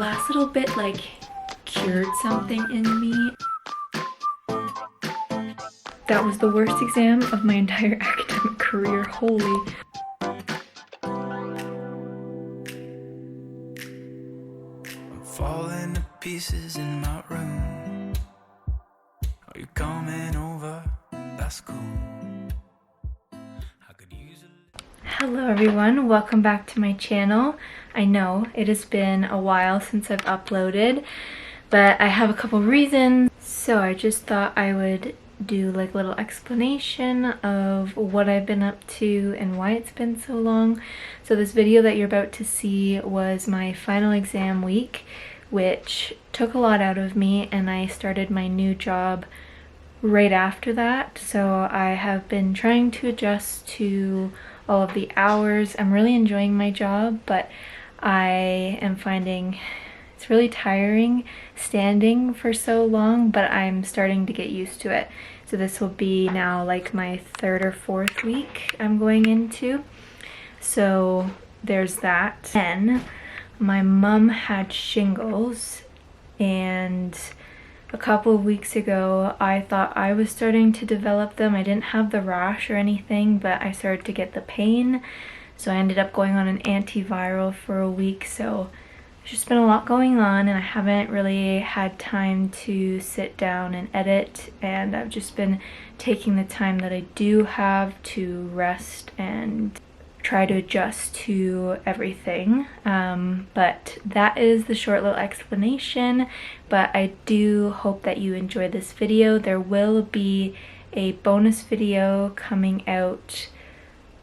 last little bit like cured something in me. That was the worst exam of my entire academic career, holy. I'm falling to pieces in my room. Are you coming over? That's cool. I could use a... Hello everyone, welcome back to my channel. I know it has been a while since I've uploaded, but I have a couple reasons. So I just thought I would do like a little explanation of what I've been up to and why it's been so long. So this video that you're about to see was my final exam week, which took a lot out of me, and I started my new job right after that. So I have been trying to adjust to all of the hours. I'm really enjoying my job, but I am finding it's really tiring standing for so long, but I'm starting to get used to it. So this will be now like my third or fourth week I'm going into. So there's that. Then my mom had shingles, and a couple of weeks ago I thought I was starting to develop them. I didn't have the rash or anything, but I started to get the pain. So I ended up going on an antiviral for a week. So there's just been a lot going on, and I haven't really had time to sit down and edit, and I've just been taking the time that I do have to rest and try to adjust to everything. But that is the short little explanation, but I do hope that you enjoy this video. There will be a bonus video coming out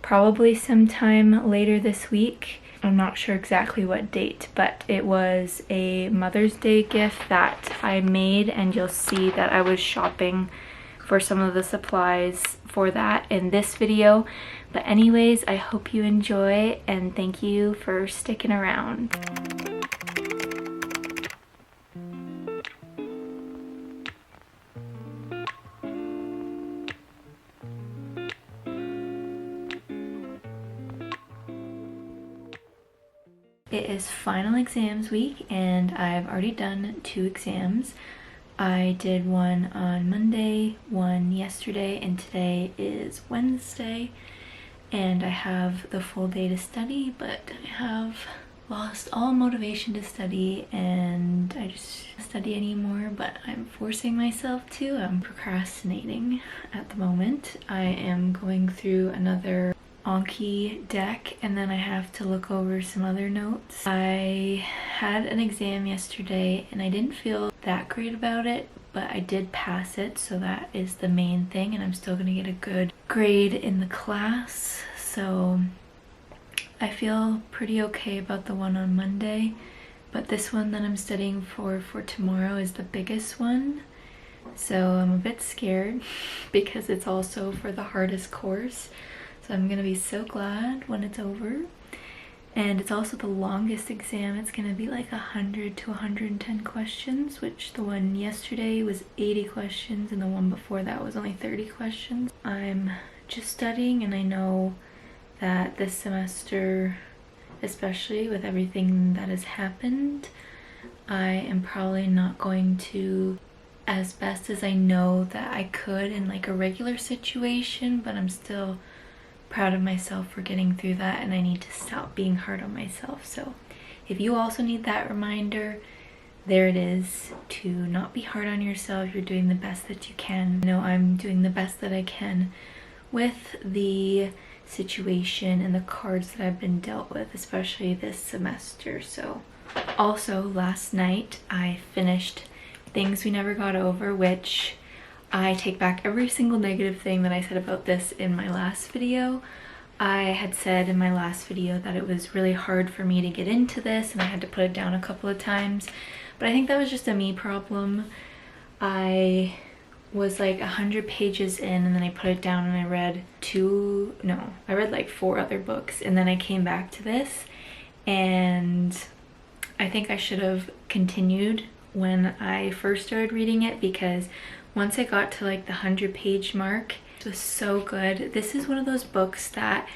probably sometime later this week. I'm not sure exactly what date, but it was a Mother's Day gift that I made, and you'll see that I was shopping for some of the supplies for that in this video. But anyways, I hope you enjoy, and thank you for sticking around. It is final exams week, and I've already done 2 exams. I did one on Monday, one yesterday, and today is Wednesday. And I have the full day to study, but I have lost all motivation to study, and I just don't study anymore, but I'm forcing myself to. I'm procrastinating at the moment. I am going through another Anki deck, and then I have to look over some other notes. I had an exam yesterday and I didn't feel that great about it, but I did pass it, so that is the main thing, and I'm still gonna get a good grade in the class. So I feel pretty okay about the one on Monday, but this one that I'm studying for tomorrow is the biggest one. So I'm a bit scared because it's also for the hardest course. So I'm gonna be so glad when it's over. And it's also the longest exam. It's gonna be like 100 to 110 questions, which the one yesterday was 80 questions and the one before that was only 30 questions. I'm just studying, and I know that this semester, especially with everything that has happened, I am probably not going to as best as I know that I could in like a regular situation, but I'm still proud of myself for getting through that, and I need to stop being hard on myself. So if you also need that reminder, there it is, to not be hard on yourself. You're doing the best that you can. I know I'm doing the best that I can with the situation and the cards that I've been dealt with, especially this semester. So also last night I finished Things We Never Got Over, which I take back every single negative thing that I said about this in my last video. I had said in my last video that it was really hard for me to get into this, and I had to put it down a couple of times, but I think that was just a me problem. I was like 100 pages in, and then I put it down and I read I read like 4 other books, and then I came back to this, and I think I should have continued when I first started reading it, because once I got to like the 100-page mark, it was so good. This is one of those books that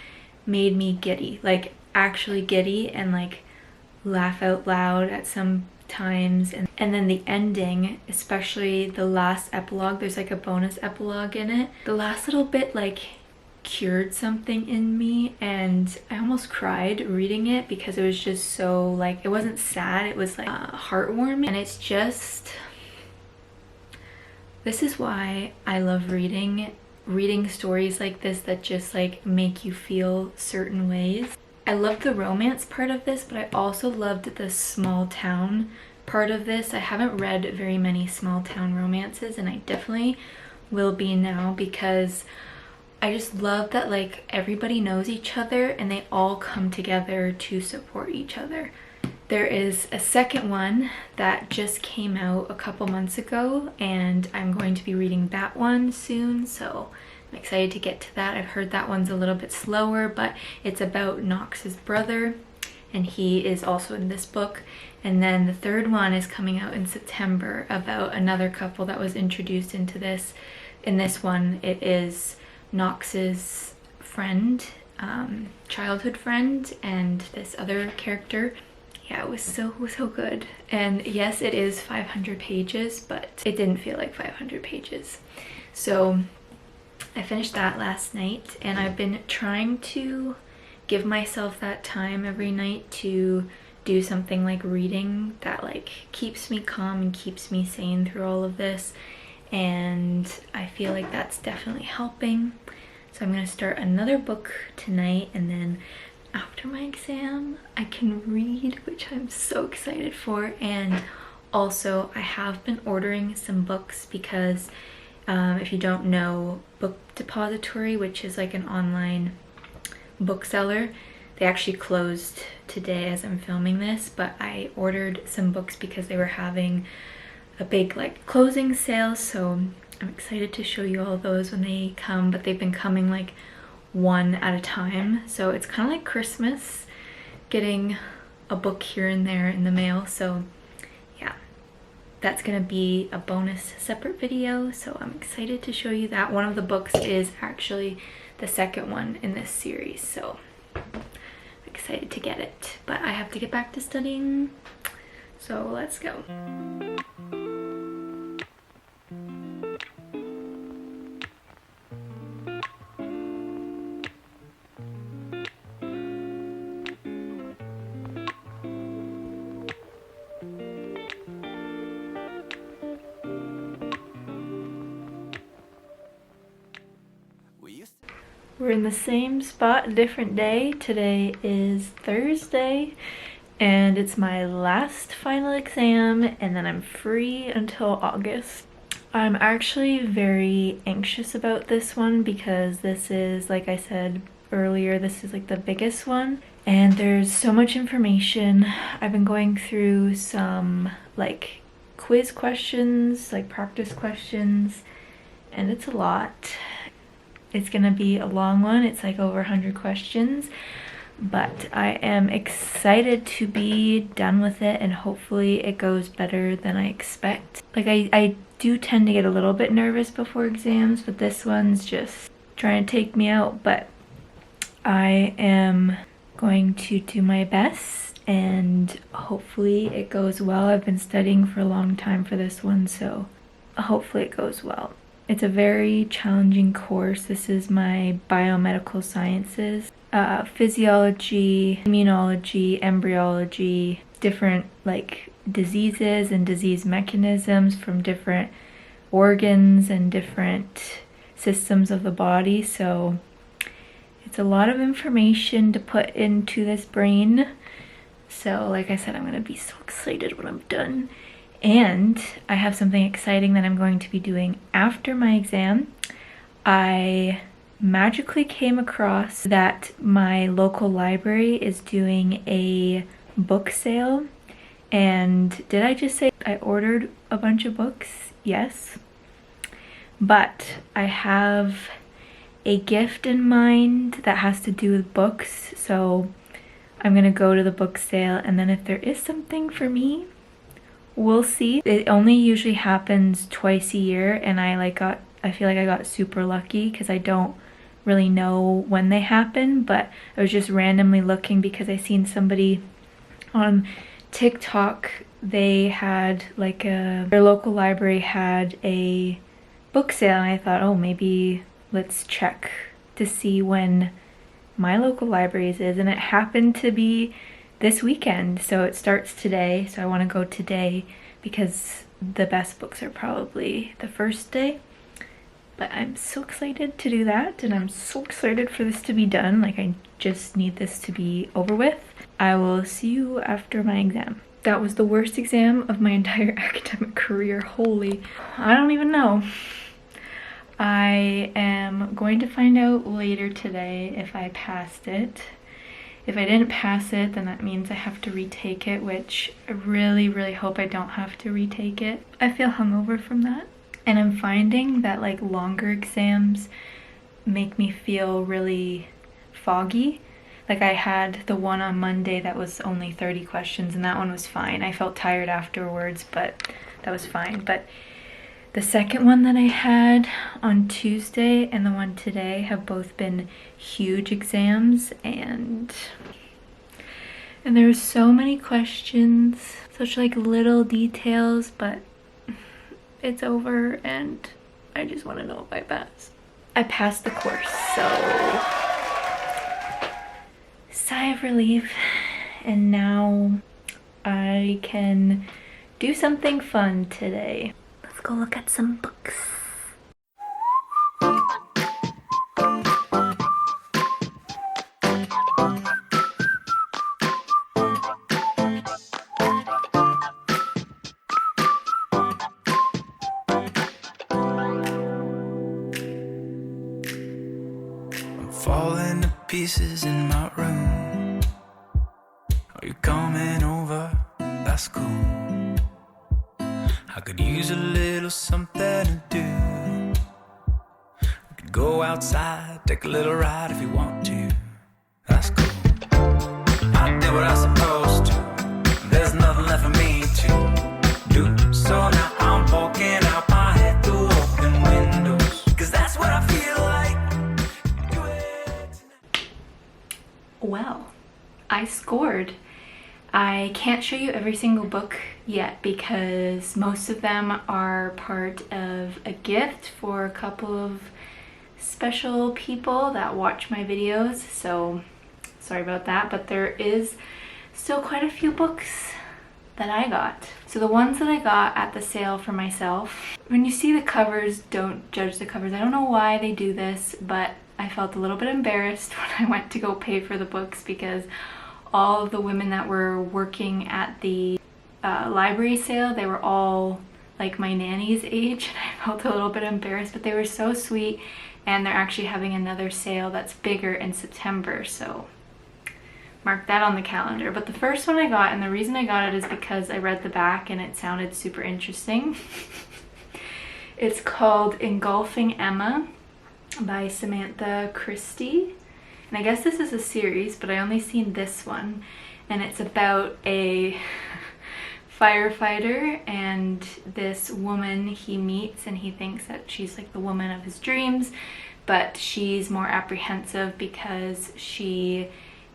made me giddy, like actually giddy, and like laugh out loud at some times. And then the ending, especially the last epilogue, there's like a bonus epilogue in it. The last little bit like cured something in me, and I almost cried reading it because it was just so like, it wasn't sad, it was like heartwarming. And it's just, this is why I love reading stories like this that just like make you feel certain ways. I loved the romance part of this, but I also loved the small town part of this. I haven't read very many small town romances, and I definitely will be now, because I just love that like everybody knows each other and they all come together to support each other. There is a second one that just came out a couple months ago, and I'm going to be reading that one soon, so I'm excited to get to that. I've heard that one's a little bit slower, but it's about Knox's brother, and he is also in this book. And then the third one is coming out in September about another couple that was introduced into this. In this one, it is Knox's friend, childhood friend, and this other character. Yeah, it was so good. And yes, it is 500 pages, but it didn't feel like 500 pages. So I finished that last night, and I've been trying to give myself that time every night to do something like reading that like keeps me calm and keeps me sane through all of this. And I feel like that's definitely helping. So I'm gonna start another book tonight, and then after my exam I can read, which I'm so excited for. And also I have been ordering some books because if you don't know, Book Depository, which is like an online bookseller, they actually closed today as I'm filming this, but I ordered some books because they were having a big like closing sale, so I'm excited to show you all those when they come. But they've been coming like one at a time, so it's kind of like Christmas, getting a book here and there in the mail. So yeah, that's gonna be a bonus separate video, so I'm excited to show you that. One of the books is actually the second one in this series, so I'm excited to get it. But I have to get back to studying, so let's go. We're in the same spot, a different day. Today is Thursday, and it's my last final exam, and then I'm free until August. I'm actually very anxious about this one because this is, like I said earlier, this is like the biggest one, and there's so much information. I've been going through some like quiz questions, like practice questions, and it's a lot. It's gonna be a long one. It's like over 100 questions, but I am excited to be done with it, and hopefully it goes better than I expect. Like I do tend to get a little bit nervous before exams, but this one's just trying to take me out. But I am going to do my best, and hopefully it goes well. I've been studying for a long time for this one, so hopefully it goes well. It's a very challenging course. This is my biomedical sciences, physiology, immunology, embryology, different like diseases and disease mechanisms from different organs and different systems of the body. So it's a lot of information to put into this brain. So like I said, I'm gonna be so excited when I'm done. And I have something exciting that I'm going to be doing after my exam. I magically came across that my local library is doing a book sale. And did I just say I ordered a bunch of books? Yes. But I have a gift in mind that has to do with books. So I'm gonna go to the book sale, and then if there is something for me, we'll see. It only usually happens twice a year, and I feel like I got super lucky because I don't really know when they happen, but I was just randomly looking because I seen somebody on TikTok, they had like their local library had a book sale, and I thought, oh, maybe let's check to see when my local library's is, and it happened to be this weekend, so it starts today, so I want to go today because the best books are probably the first day. But I'm so excited to do that, and I'm so excited for this to be done. Like, I just need this to be over with. I will see you after my exam. That was the worst exam of my entire academic career. Holy, I don't even know. I am going to find out later today if I passed it. If I didn't pass it, then that means I have to retake it, which I really, really hope I don't have to retake it. I feel hungover from that. And I'm finding that like longer exams make me feel really foggy. Like I had the one on Monday that was only 30 questions, and that one was fine. I felt tired afterwards, but that was fine. But the second one that I had on Tuesday and the one today have both been huge exams, and there were so many questions, such like little details, but it's over and I just want to know if I pass. I passed the course, so sigh of relief, and now I can do something fun today. Let's go look at some books. Falling to pieces in my room. Are you coming over? That's cool. I could use a little something to do. We could go outside, take a little ride if you want to. That's cool. I did what I was supposed to. There's nothing left for me to do. So now I'm poking out my head through open windows, 'cause that's what I feel like. Well, I scored. I can't show you every single book yet because most of them are part of a gift for a couple of special people that watch my videos, so sorry about that, but there is still quite a few books that I got. So the ones that I got at the sale for myself, when you see the covers, don't judge the covers. I don't know why they do this, but I felt a little bit embarrassed when I went to go pay for the books because all of the women that were working at the library sale, they were all like my nanny's age, and I felt a little bit embarrassed, but they were so sweet, and they're actually having another sale that's bigger in September, so mark that on the calendar. But the first one I got, and the reason I got it is because I read the back and it sounded super interesting. It's called Engulfing Emma by Samantha Christie, and I guess this is a series, but I only seen this one, and it's about a firefighter and this woman he meets, and he thinks that she's like the woman of his dreams, but she's more apprehensive because she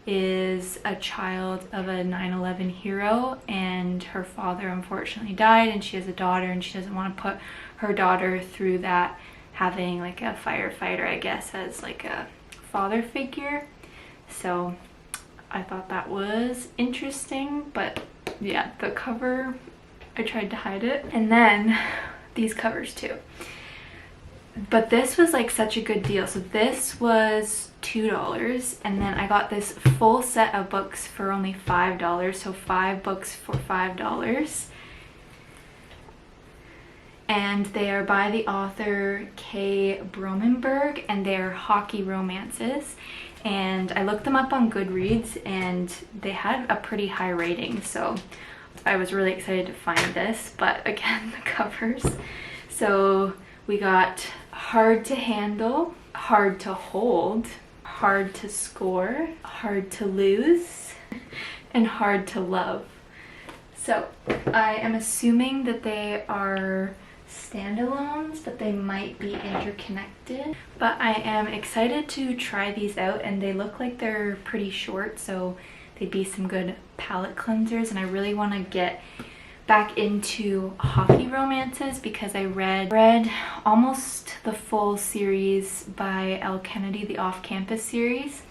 is a child of a 9/11 hero, and her father unfortunately died, and she has a daughter, and she doesn't want to put her daughter through that, having like a firefighter, I guess, as like a father figure. So I thought that was interesting, but yeah, the cover, I tried to hide it. And then these covers too. But this was like such a good deal. So this was $2, and then I got this full set of books for only $5, so 5 books for $5. And they are by the author Kay Bromenberg, and they're hockey romances. And I looked them up on Goodreads, and they had a pretty high rating, so I was really excited to find this. But again, the covers. So we got Hard to Handle, Hard to Hold, Hard to Score, Hard to Lose, and Hard to Love. So I am assuming that they are standalones, but they might be interconnected. But I am excited to try these out, and they look like they're pretty short, so they'd be some good palate cleansers. And I really want to get back into hockey romances because I read almost the full series by Elle Kennedy, the Off-Campus series.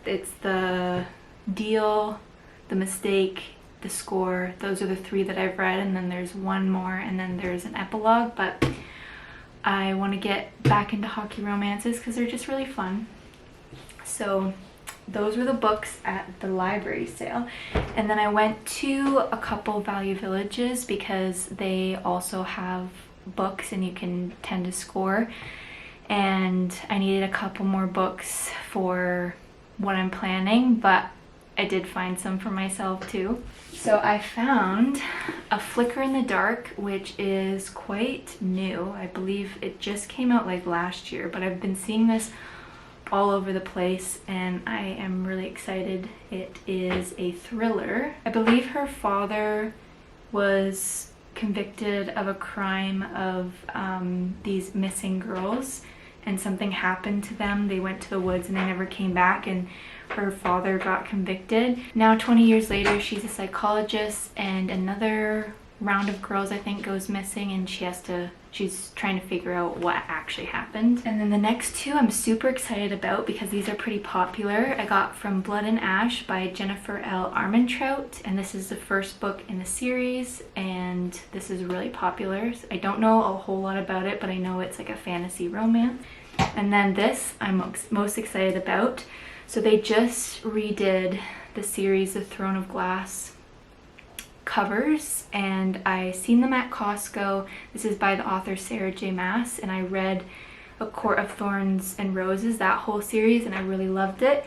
It's The Deal, The Mistake, The Score. Those are the 3 that I've read, and then there's one more, and then there's an epilogue. But I want to get back into hockey romances because they're just really fun. So those were the books at the library sale. And then I went to a couple Value Villages because they also have books and you can tend to score. And I needed a couple more books for what I'm planning, but I did find some for myself too. So I found A Flicker in the Dark, which is quite new. I believe it just came out like last year, but I've been seeing this all over the place and I am really excited. It is a thriller. I believe her father was convicted of a crime of these missing girls, and something happened to them. They went to the woods and they never came back, and her father got convicted. Now 20 years later, she's a psychologist and another round of girls I think goes missing, and she's trying to figure out what actually happened. And then the next 2 I'm super excited about because these are pretty popular. I got From Blood and Ash by Jennifer L. Armentrout, and this is the first book in the series, and this is really popular. I don't know a whole lot about it, but I know it's like a fantasy romance. And then this I'm most excited about. So they just redid the series The Throne of Glass covers, and I seen them at Costco. This is by the author Sarah J. Maas, and I read A Court of Thorns and Roses, that whole series, and I really loved it.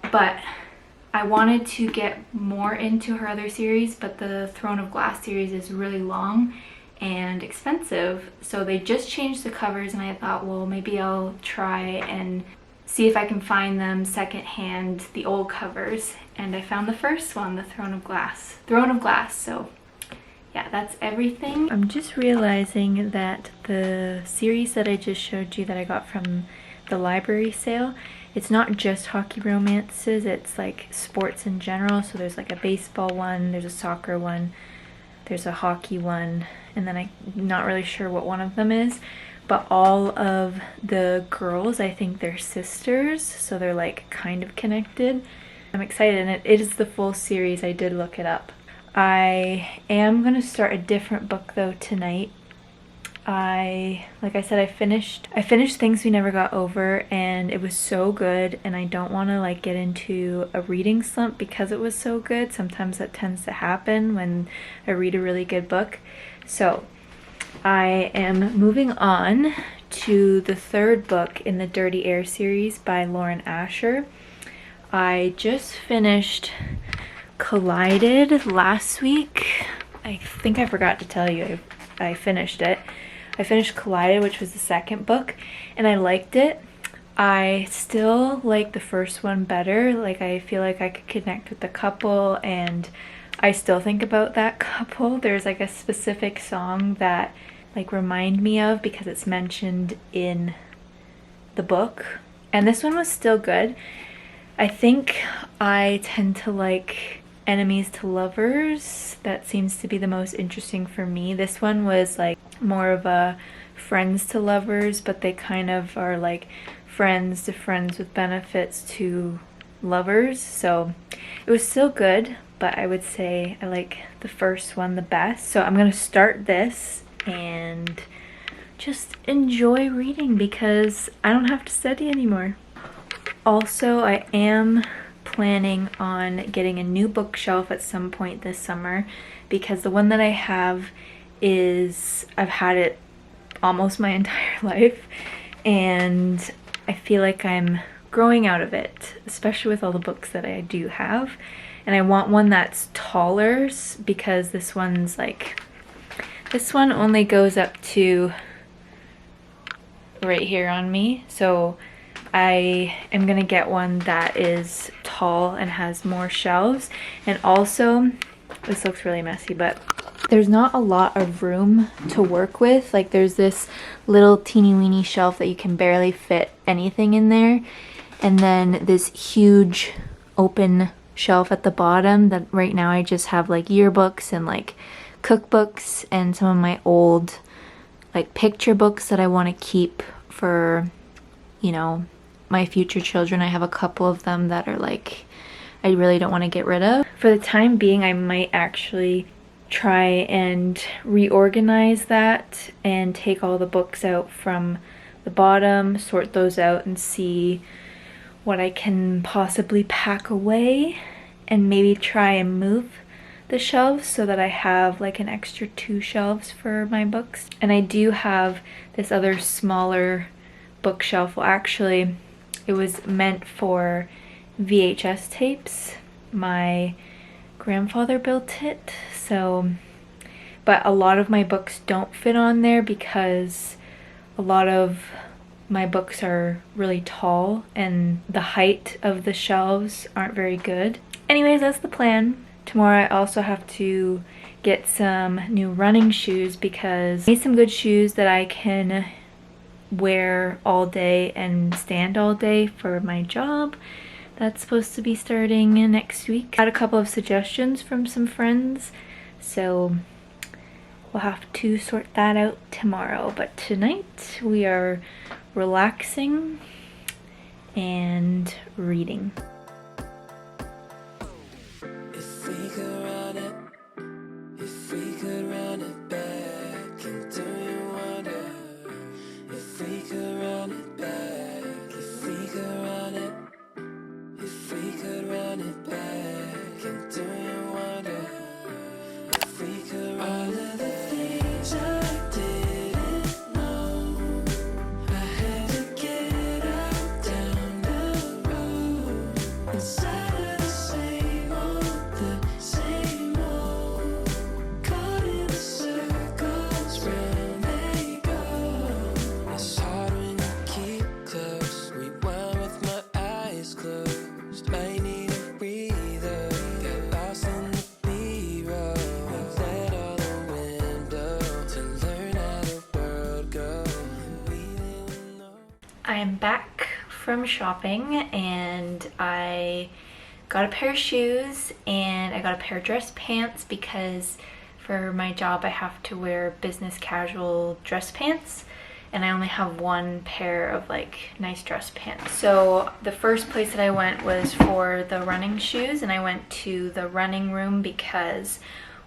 But I wanted to get more into her other series, but the Throne of Glass series is really long and expensive, so they just changed the covers, and I thought, well, maybe I'll try and see if I can find them secondhand, the old covers. And I found the first one, the Throne of Glass. So yeah, that's everything. I'm just realizing that the series that I just showed you that I got from the library sale, it's not just hockey romances, it's like sports in general. So there's like a baseball one, there's a soccer one, there's a hockey one, and then I'm not really sure what one of them is. But all of the girls, I think they're sisters, so they're like kind of connected. I'm excited, and it is the full series. I did look it up. I am gonna start a different book though tonight. Like I said, I finished Things We Never Got Over, and it was so good, and I don't want to like get into a reading slump because it was so good. Sometimes that tends to happen when I read a really good book. So I am moving on to the 3rd book in the Dirty Air series by Lauren Asher. I just finished Collided last week. I think I forgot to tell you I finished it. I finished Collided, which was the 2nd book, and I liked it. I still like the first one better. Like, I feel like I could connect with the couple, and I still think about that couple. There's like a specific song that like remind me of because it's mentioned in the book. And this one was still good. I think I tend to like enemies to lovers. That seems to be the most interesting for me. This one was like more of a friends to lovers, but they kind of are like friends to friends with benefits to lovers. So it was still good, but I would say I like the first one the best. So I'm gonna start this and just enjoy reading because I don't have to study anymore. Also, I am planning on getting a new bookshelf at some point this summer because the one that I have is, I've had it almost my entire life, and I feel like I'm growing out of it, especially with all the books that I do have. And I want one that's taller because this one's like, this one only goes up to right here on me. So I am gonna get one that is tall and has more shelves. And also, this looks really messy, but there's not a lot of room to work with. Like, there's this little teeny weeny shelf that you can barely fit anything in there, and then this huge open shelf at the bottom that right now I just have like yearbooks and like cookbooks and some of my old like picture books that I want to keep for, you know, my future children. I have a couple of them that are like I really don't want to get rid of. For the time being, I might actually try and reorganize that and take all the books out from the bottom, sort those out and see what I can possibly pack away, and maybe try and move the shelves so that I have like an extra 2 shelves for my books. And I do have this other smaller bookshelf. Well, actually it was meant for VHS tapes. My grandfather built it, so but a lot of my books don't fit on there because a lot of my books are really tall and the height of the shelves aren't very good. Anyways, that's the plan. Tomorrow I also have to get some new running shoes because I need some good shoes that I can wear all day and stand all day for my job. That's supposed to be starting next week. I had a couple of suggestions from some friends, so we'll have to sort that out tomorrow. But tonight we are relaxing and reading. If we could run it, if we could run it back, and do you wonder if we could run it back, if we could run it, if we could run it back, and do you wonder if we could run it back? I didn't know I had to get out down the road inside of the same old, caught in the circles round they go. It's hard when you keep close, rewind with my eyes closed. Might need a breather, get lost in the B-roll, let all the wind blow to learn how the world goes. We didn't know. I am back from shopping and I got a pair of shoes and I got a pair of dress pants because for my job I have to wear business casual dress pants and I only have one pair of like nice dress pants. So the first place that I went was for the running shoes, and I went to the running room because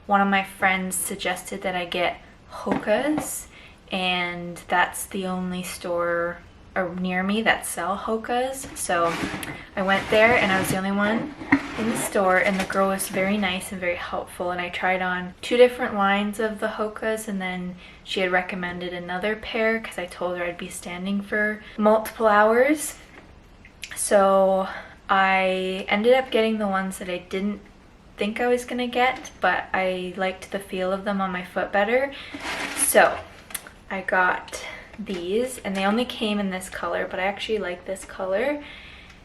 one of my friends suggested that I get Hoka's, and that's the only store near me that sell Hoka's. So I went there and I was the only one in the store, and the girl was very nice and very helpful, and I tried on 2 different lines of the Hoka's, and then she had recommended another pair because I told her I'd be standing for multiple hours. So I ended up getting the ones that I didn't think I was gonna get, but I liked the feel of them on my foot better. So I got these, and they only came in this color, but I actually like this color.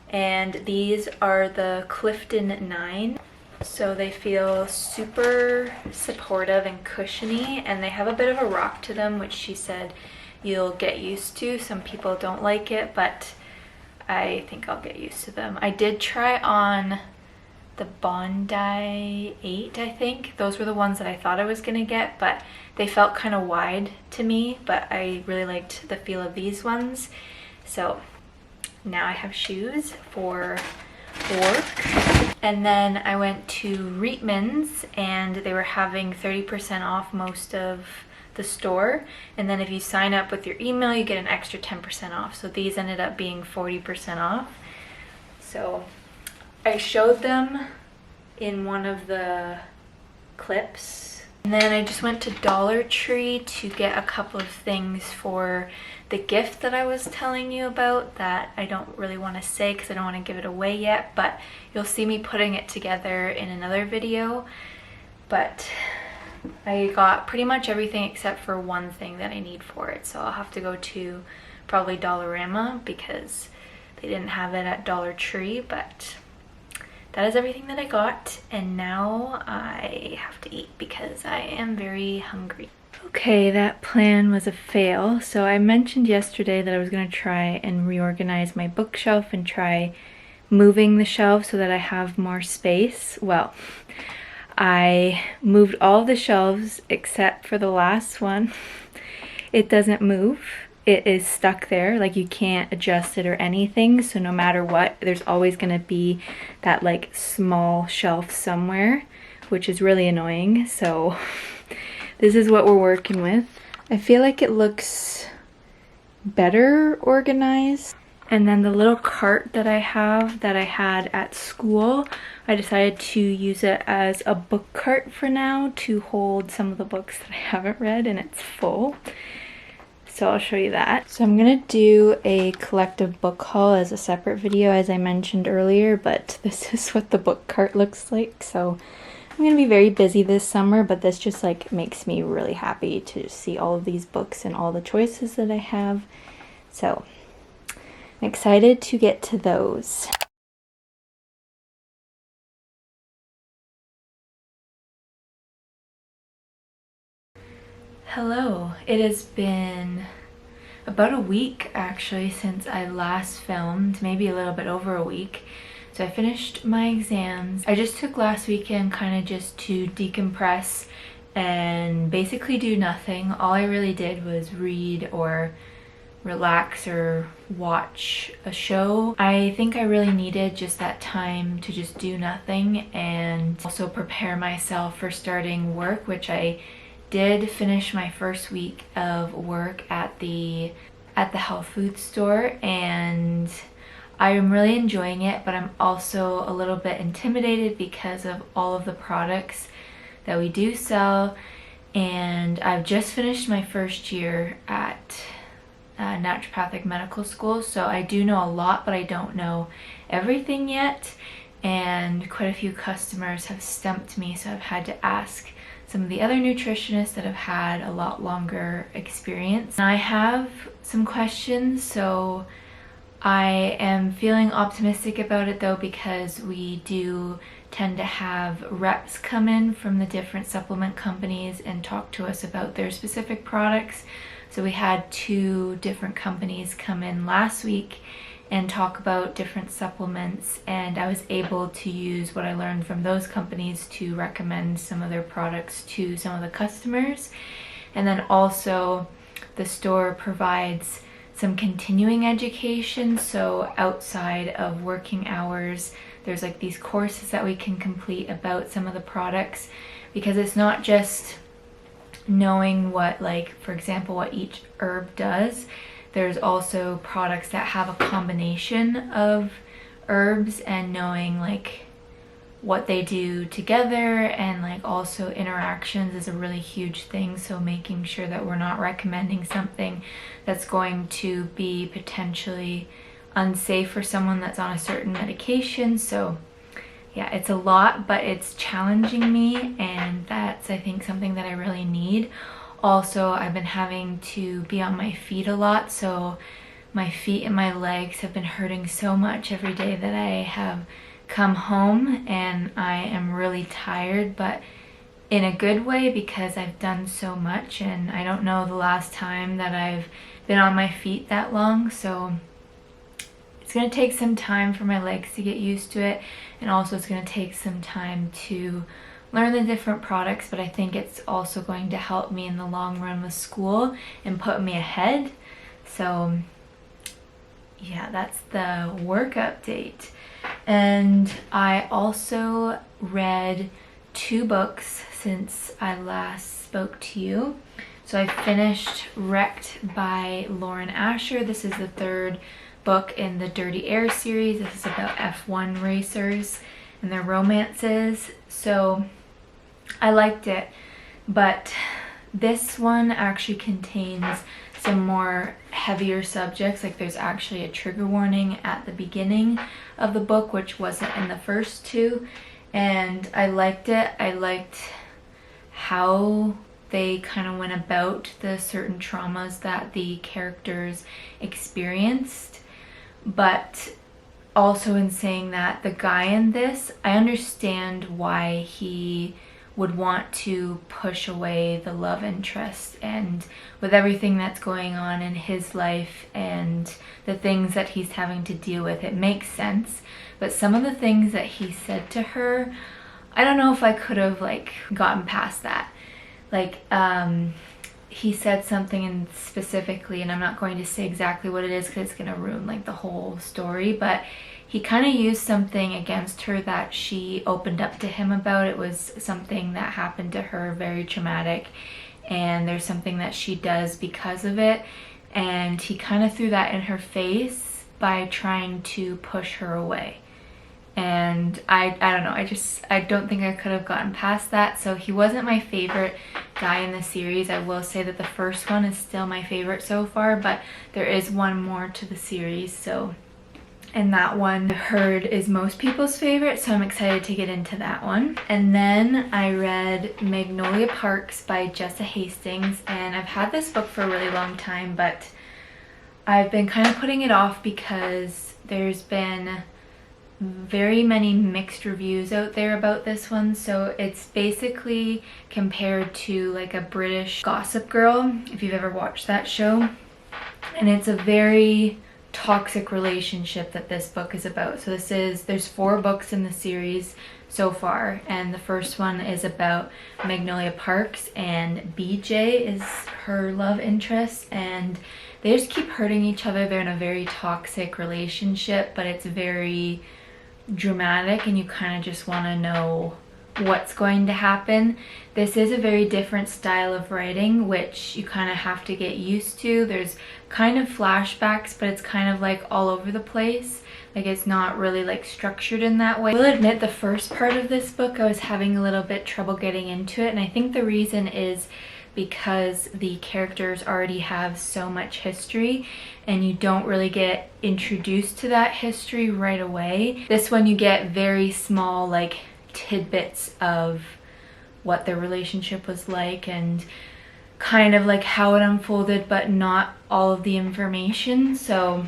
And these are the Clifton 9. So they feel super supportive and cushiony, and they have a bit of a rock to them, which she said you'll get used to. Some people don't like it, but I think I'll get used to them. I did try on the Bondi 8, I think. Those were the ones that I thought I was gonna get, but they felt kind of wide to me, but I really liked the feel of these ones. So now I have shoes for work. And then I went to Reitman's and they were having 30% off most of the store, and then if you sign up with your email you get an extra 10% off. So these ended up being 40% off. So I showed them in one of the clips. And then I just went to Dollar Tree to get a couple of things for the gift that I was telling you about that I don't really want to say because I don't want to give it away yet, but you'll see me putting it together in another video. But I got pretty much everything except for one thing that I need for it, so I'll have to go to probably Dollarama because they didn't have it at Dollar Tree. But that is everything that I got, and now I have to eat because I am very hungry. Okay, that plan was a fail. So I mentioned yesterday that I was going to try and reorganize my bookshelf and try moving the shelves so that I have more space. Well, I moved all the shelves except for the last one. It doesn't move. It is stuck there, like you can't adjust it or anything, so no matter what, there's always gonna be that like small shelf somewhere, which is really annoying. So this is what we're working with. I feel like it looks better organized. And then the little cart that I have that I had at school, I decided to use it as a book cart for now to hold some of the books that I haven't read, and it's full. So I'll show you that. So I'm gonna do a collective book haul as a separate video as I mentioned earlier, but this is what the book cart looks like. So I'm gonna be very busy this summer, but this just like makes me really happy to see all of these books and all the choices that I have. So I'm excited to get to those. Hello, it has been about a week actually since I last filmed, maybe a little bit over a week. So I finished my exams. I just took last weekend kind of just to decompress and basically do nothing. All I really did was read or relax or watch a show. I think I really needed just that time to just do nothing and also prepare myself for starting work, which I did finish my first week of work at the health food store, and I'm really enjoying it, but I'm also a little bit intimidated because of all of the products that we do sell. And I've just finished my first year at naturopathic medical school, so I do know a lot, but I don't know everything yet, and quite a few customers have stumped me, so I've had to ask some of the other nutritionists that have had a lot longer experience. And I have some questions, so I am feeling optimistic about it though, because we do tend to have reps come in from the different supplement companies and talk to us about their specific products. So we had 2 different companies come in last week and talk about different supplements, and I was able to use what I learned from those companies to recommend some of their products to some of the customers. And then also the store provides some continuing education, so outside of working hours there's like these courses that we can complete about some of the products, because it's not just knowing what, like for example, what each herb does. There's also products that have a combination of herbs, and knowing like what they do together, and like also interactions is a really huge thing. So making sure that we're not recommending something that's going to be potentially unsafe for someone that's on a certain medication. So yeah, it's a lot, but it's challenging me, and that's I think something that I really need. Also, I've been having to be on my feet a lot, so my feet and my legs have been hurting so much every day that I have come home, and I am really tired, but in a good way because I've done so much, and I don't know the last time that I've been on my feet that long, so it's going to take some time for my legs to get used to it, and also it's going to take some time to learn the different products, but I think it's also going to help me in the long run with school and put me ahead. So yeah, that's the work update. And I also read 2 books since I last spoke to you. So I finished Wrecked by Lauren Asher. This is the 3rd book in the Dirty Air series. This is about F1 racers and their romances. So I liked it, but this one actually contains some more heavier subjects. Like there's actually a trigger warning at the beginning of the book, which wasn't in the first 2, and I liked it. I liked how they kind of went about the certain traumas that the characters experienced, but also in saying that the guy in this, I understand why he would want to push away the love interest. And with everything that's going on in his life and the things that he's having to deal with, it makes sense. But some of the things that he said to her, I don't know if I could have like gotten past that. Like he said something specifically, and I'm not going to say exactly what it is because it's going to ruin like the whole story, but he kind of used something against her that she opened up to him about. It was something that happened to her, very traumatic, and there's something that she does because of it, and he kind of threw that in her face by trying to push her away. And I don't know, I don't think I could have gotten past that. So he wasn't my favorite guy in the series. I will say that the first one is still my favorite so far, but there is one more to the series. So, and that one I heard is most people's favorite, so I'm excited to get into that one. And then I read Magnolia Parks by Jessa Hastings, and I've had this book for a really long time, but I've been kind of putting it off because there's been very many mixed reviews out there about this one. So it's basically compared to like a British Gossip Girl, if you've ever watched that show, and it's a very toxic relationship that this book is about. So there's 4 books in the series so far, and the first one is about Magnolia Parks, and BJ is her love interest, and they just keep hurting each other. They're in a very toxic relationship, but it's very dramatic and you kind of just want to know what's going to happen. This is a very different style of writing, which you kind of have to get used to. There's kind of flashbacks, but it's kind of like all over the place. Like it's not really like structured in that way. I will admit the first part of this book I was having a little bit trouble getting into it, and I think the reason is because the characters already have so much history and you don't really get introduced to that history right away. This one you get very small like tidbits of what their relationship was like and kind of like how it unfolded, but not all of the information. So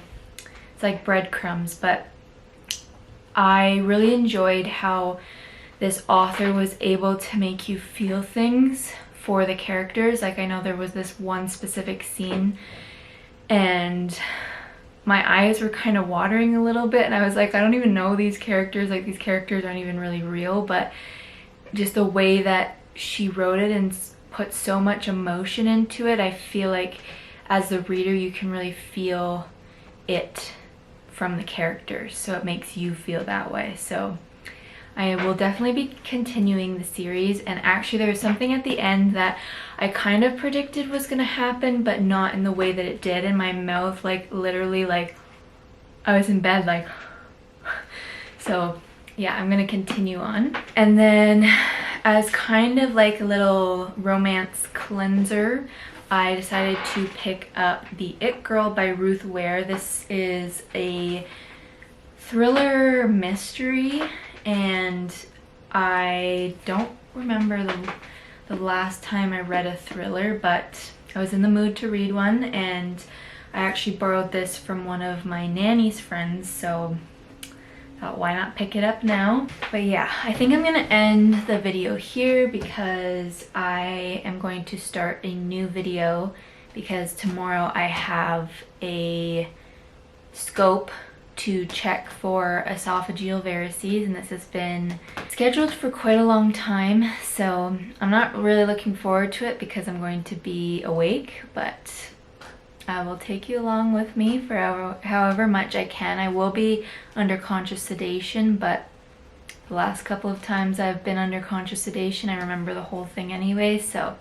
it's like breadcrumbs. But I really enjoyed how this author was able to make you feel things for the characters. Like I know there was this one specific scene and my eyes were kind of watering a little bit, and I was like, I don't even know these characters, like these characters aren't even really real, but just the way that she wrote it and put so much emotion into it, I feel like as the reader you can really feel it from the characters, so it makes you feel that way. So I will definitely be continuing the series, and actually there was something at the end that I kind of predicted was gonna happen, but not in the way that it did, and my mouth like literally like I was in bed like so yeah, I'm gonna continue on. And then as kind of like a little romance cleanser, I decided to pick up The It Girl by Ruth Ware. This is a thriller mystery, and I don't remember the last time I read a thriller, but I was in the mood to read one, and I actually borrowed this from one of my nanny's friends, so I thought why not pick it up now. But yeah, I think I'm gonna end the video here because I am going to start a new video because tomorrow I have a scope to check for esophageal varices, and this has been scheduled for quite a long time, so I'm not really looking forward to it because I'm going to be awake, but I will take you along with me for however much I can. I will be under conscious sedation, but the last couple of times I've been under conscious sedation I remember the whole thing anyway, so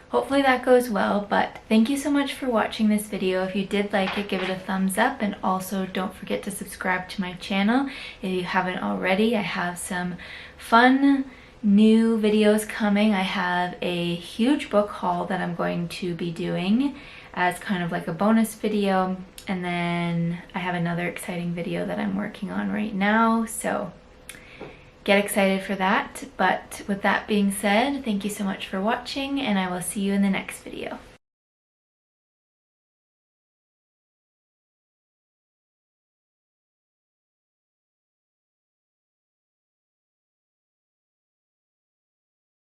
hopefully that goes well. But thank you so much for watching this video. If you did like it, give it a thumbs up, and also don't forget to subscribe to my channel if you haven't already. I have some fun new videos coming. I have a huge book haul that I'm going to be doing as kind of like a bonus video, and then I have another exciting video that I'm working on right now, so get excited for that. But with that being said, thank you so much for watching, and I will see you in the next video.